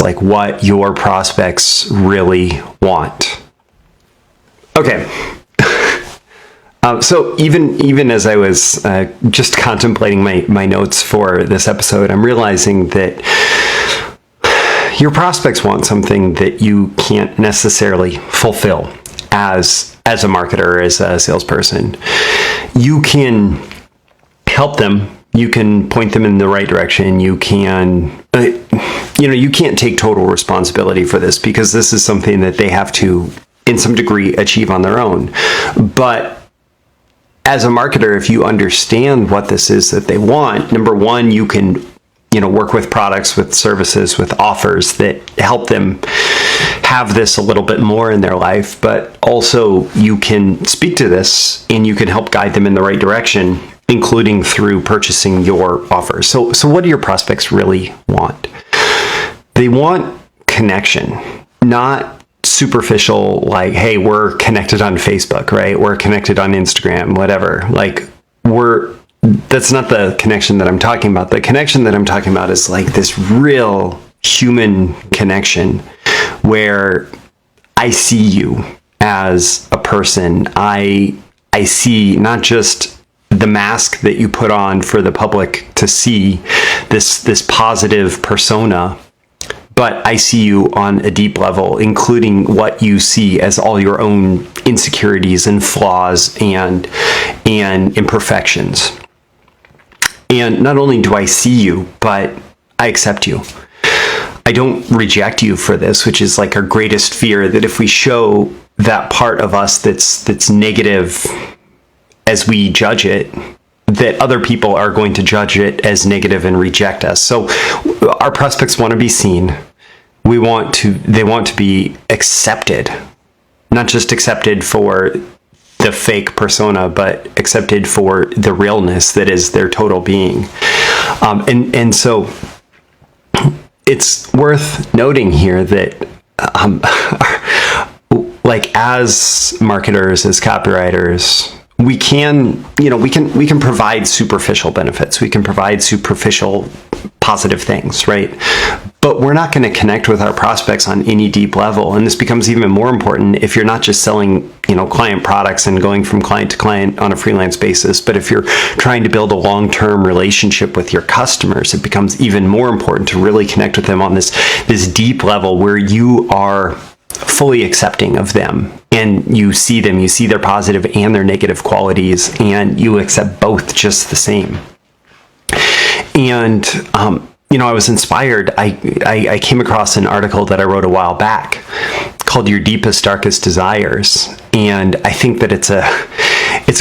like what your prospects really want. Okay. So even as I was just contemplating my notes for this episode, I'm realizing that your prospects want something that you can't necessarily fulfill as a marketer or as a salesperson. You can help them. You can point them in the right direction. You can, you can't take total responsibility for this because this is something that they have to, in some degree, achieve on their own. But as a marketer, if you understand what this is that they want, number one, you can, work with products, with services, with offers that help them have this a little bit more in their life. But also you can speak to this and you can help guide them in the right direction, including through purchasing your offers. So what do your prospects really want? They want connection, not superficial, like, hey, we're connected on Facebook, right? We're connected on Instagram, whatever. Like, that's not the connection that I'm talking about. The connection that I'm talking about is like this real human connection where I see you as a person. I see not just the mask that you put on for the public to see, this positive persona, but I see you on a deep level, including what you see as all your own insecurities and flaws and imperfections. And not only do I see you, but I accept you. I don't reject you for this, which is like our greatest fear, that if we show that part of us that's negative as we judge it, that other people are going to judge it as negative and reject us. So our prospects want to be seen. They want to be accepted, not just accepted for the fake persona, but accepted for the realness that is their total being. And so it's worth noting here that like as marketers, as copywriters, we can provide superficial benefits. We can provide superficial positive things, right? But we're not going to connect with our prospects on any deep level. And this becomes even more important if you're not just selling, client products and going from client to client on a freelance basis, but if you're trying to build a long-term relationship with your customers, it becomes even more important to really connect with them on this deep level where you are fully accepting of them, and you see their positive and their negative qualities, and you accept both just the same. And I was inspired. I came across an article that I wrote a while back called "Your Deepest, Darkest Desires," and I think that it's a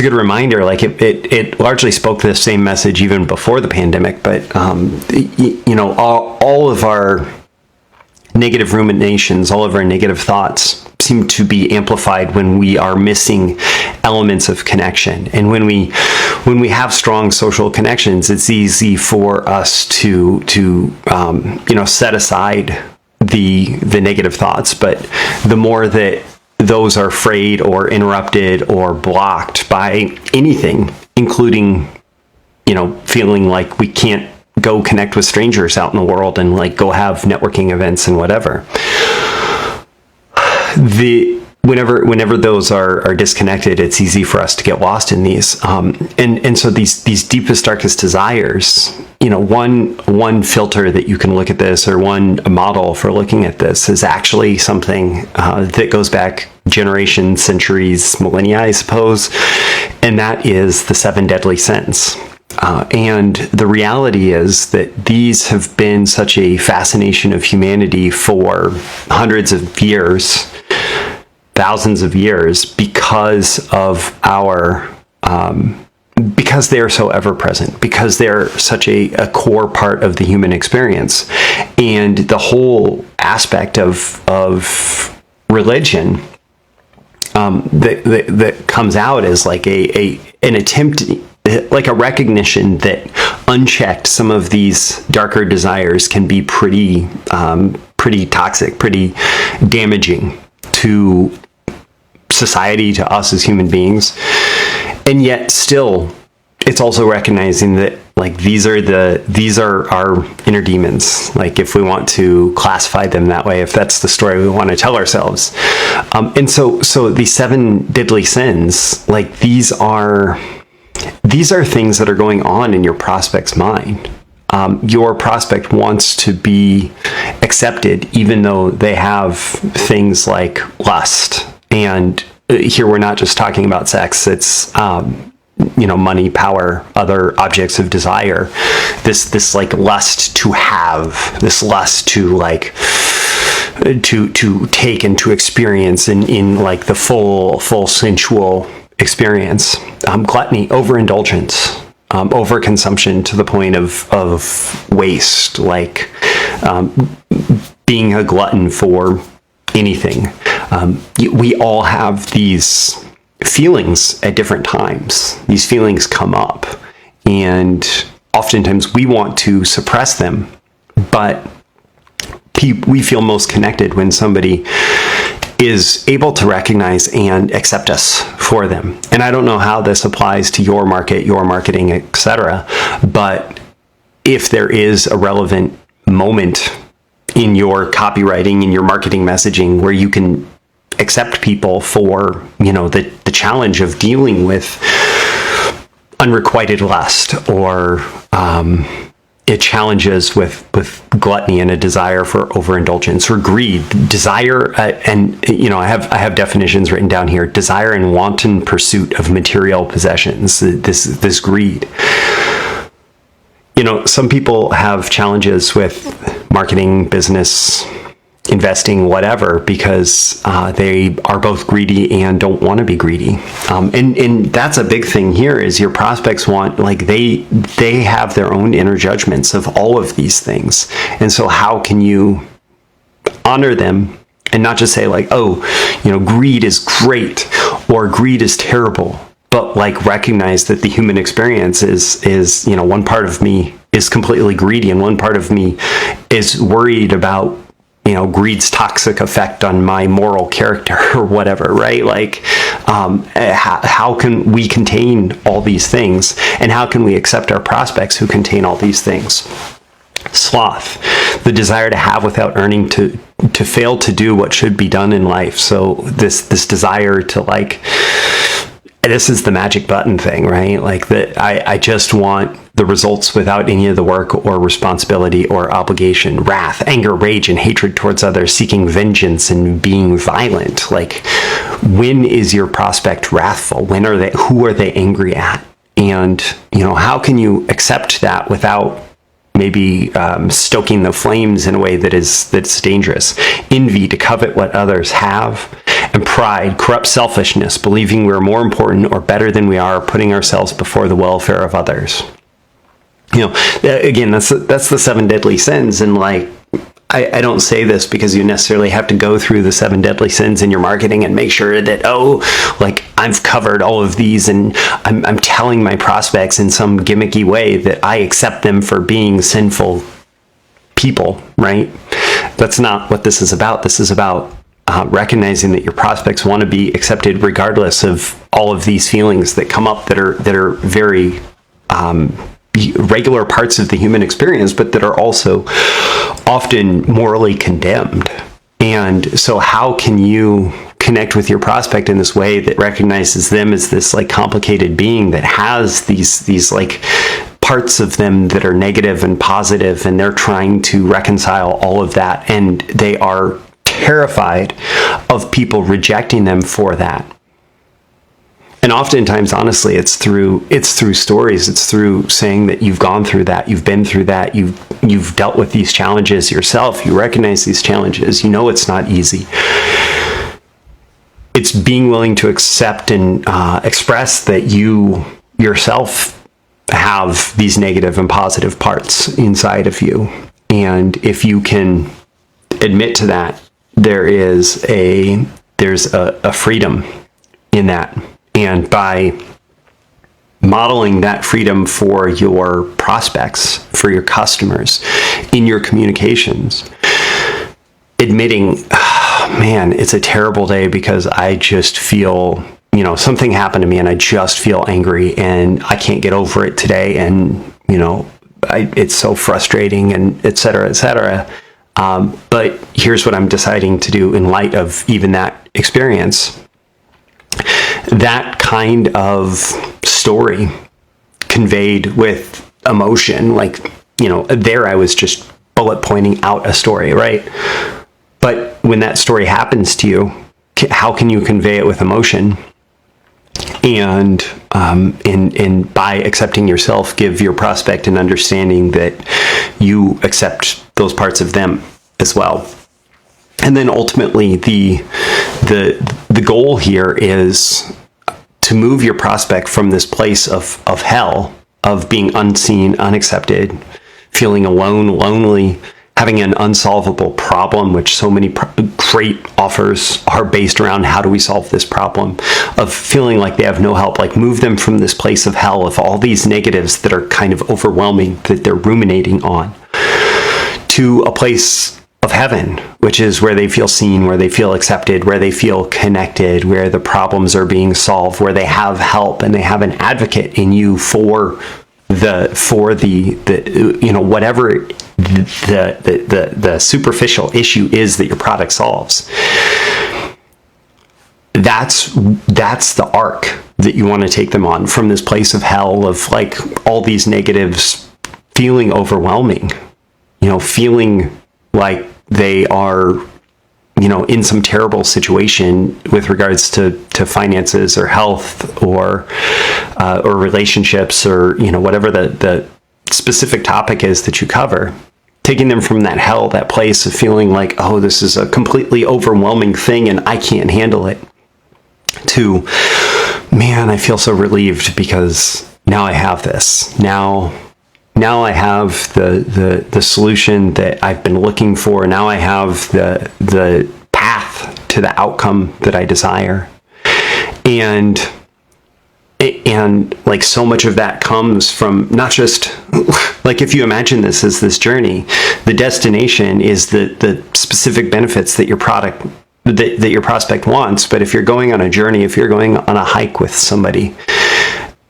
good reminder. Like it largely spoke the same message even before the pandemic, but all of our negative ruminations, all of our negative thoughts seem to be amplified when we are missing elements of connection. And when we have strong social connections, it's easy for us to set aside the negative thoughts. But the more that those are frayed or interrupted or blocked by anything, including feeling like we can't go connect with strangers out in the world and like go have networking events and whatever. Whenever those are disconnected, it's easy for us to get lost in these. And so these deepest, darkest desires, one filter that you can look at this, or one model for looking at this, is actually something that goes back generations, centuries, millennia, I suppose. And that is the 7 deadly sins. And the reality is that these have been such a fascination of humanity for hundreds of years, thousands of years, because of because they are so ever present, because they're such a core part of the human experience. And the whole aspect of religion that comes out as like an attempt, like a recognition that unchecked, some of these darker desires can be pretty toxic, pretty damaging to society, to us as human beings. And yet still, it's also recognizing that Like these are our inner demons, like if we want to classify them that way, if that's the story we want to tell ourselves. And so the 7 deadly sins, like these are things that are going on in your prospect's mind. Your prospect wants to be accepted, even though they have things like lust. And here we're not just talking about sex. It's money, power, other objects of desire. This like lust to have, this lust to like to take and to experience in like the full sensual experience. Gluttony, overindulgence. Overconsumption to the point of waste, like being a glutton for anything. We all have these feelings at different times. These feelings come up, and oftentimes we want to suppress them, but we feel most connected when somebody is able to recognize and accept us for them. And I don't know how this applies to your market, your marketing, etc. But if there is a relevant moment in your copywriting, in your marketing messaging, where you can accept people for, the challenge of dealing with unrequited lust, or it challenges with gluttony and a desire for overindulgence, or greed, desire, and I have definitions written down here: desire and wanton pursuit of material possessions. This greed. Some people have challenges with marketing, business, investing, whatever, because they are both greedy and don't want to be greedy. And that's a big thing here, is your prospects want, like they have their own inner judgments of all of these things. And so how can you honor them and not just say like, greed is great or greed is terrible, but like recognize that the human experience is one part of me is completely greedy and one part of me is worried about greed's toxic effect on my moral character or whatever, right? Like, how can we contain all these things, and how can we accept our prospects who contain all these things? Sloth, the desire to have without earning, to fail to do what should be done in life. So this desire to like, this is the magic button thing, right? Like that, I just want the results without any of the work or responsibility or obligation. Wrath, anger, rage, and hatred towards others, seeking vengeance and being violent. Like, when is your prospect wrathful? Who are they angry at? And, how can you accept that without maybe stoking the flames in a way that's dangerous? Envy, to covet what others have. And pride, corrupt selfishness, believing we're more important or better than we are, putting ourselves before the welfare of others. Again, that's the 7 deadly sins. And like, I don't say this because you necessarily have to go through the 7 deadly sins in your marketing and make sure that, I've covered all of these, and I'm telling my prospects in some gimmicky way that I accept them for being sinful people, right? That's not what this is about. This is about recognizing that your prospects want to be accepted regardless of all of these feelings that come up that are very regular parts of the human experience, but that are also often morally condemned. And so how can you connect with your prospect in this way that recognizes them as this like complicated being that has these like parts of them that are negative and positive, and they're trying to reconcile all of that, and they are terrified of people rejecting them for that. And oftentimes, honestly, it's through stories. It's through saying that you've gone through that, you've been through that, you've dealt with these challenges yourself. You recognize these challenges. It's not easy. It's being willing to accept and express that you yourself have these negative and positive parts inside of you. And if you can admit to that, there's a freedom in that. And by modeling that freedom for your prospects, for your customers, in your communications, admitting, man, it's a terrible day because I just feel, something happened to me and I just feel angry and I can't get over it today. And, It's so frustrating, and et cetera, et cetera. But here's what I'm deciding to do in light of even that experience. That kind of story conveyed with emotion, like, there I was just bullet pointing out a story, right? But when that story happens to you, how can you convey it with emotion? And by accepting yourself, give your prospect an understanding that you accept those parts of them as well. And then ultimately, the goal here is to move your prospect from this place of hell, of being unseen, unaccepted, feeling alone, lonely, having an unsolvable problem, which so many great offers are based around how do we solve this problem, of feeling like they have no help, like move them from this place of hell, of all these negatives that are kind of overwhelming, that they're ruminating on, to a place of heaven, which is where they feel seen, where they feel accepted, where they feel connected, where the problems are being solved, where they have help and they have an advocate in you for the whatever the superficial issue is that your product solves. That's the arc that you want to take them on, from this place of hell, of like all these negatives feeling overwhelming, feeling like they are, in some terrible situation with regards to finances or health or relationships, or, whatever the specific topic is that you cover. Taking them from that hell, that place of feeling like, oh, this is a completely overwhelming thing and I can't handle it, to, man, I feel so relieved because now I have this. Now I have the solution that I've been looking for. Now I have the path to the outcome that I desire. And like, so much of that comes from not just, like, if you imagine this as this journey, the destination is the specific benefits that your product, that your prospect wants. But if you're going on a journey, if you're going on a hike with somebody,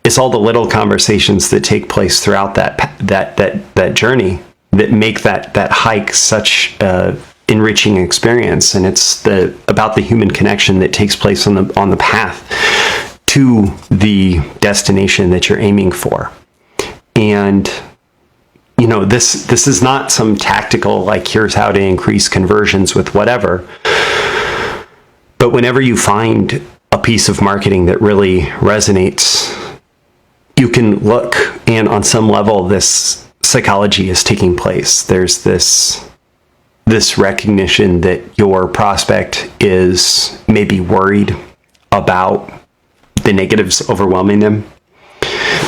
it's all the little conversations that take place throughout that journey that make that hike such a enriching experience. And it's about the human connection that takes place on the path to the destination that you're aiming for. And this is not some tactical, like, here's how to increase conversions with whatever. But whenever you find a piece of marketing that really resonates, you can look, and on some level, this psychology is taking place. There's this recognition that your prospect is maybe worried about the negatives overwhelming them,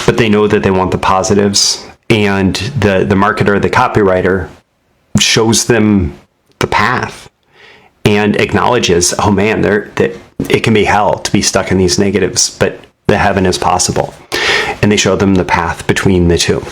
but they know that they want the positives, and the marketer, the copywriter, shows them the path and acknowledges, oh man, it can be hell to be stuck in these negatives, but the heaven is possible. And they show them the path between the two.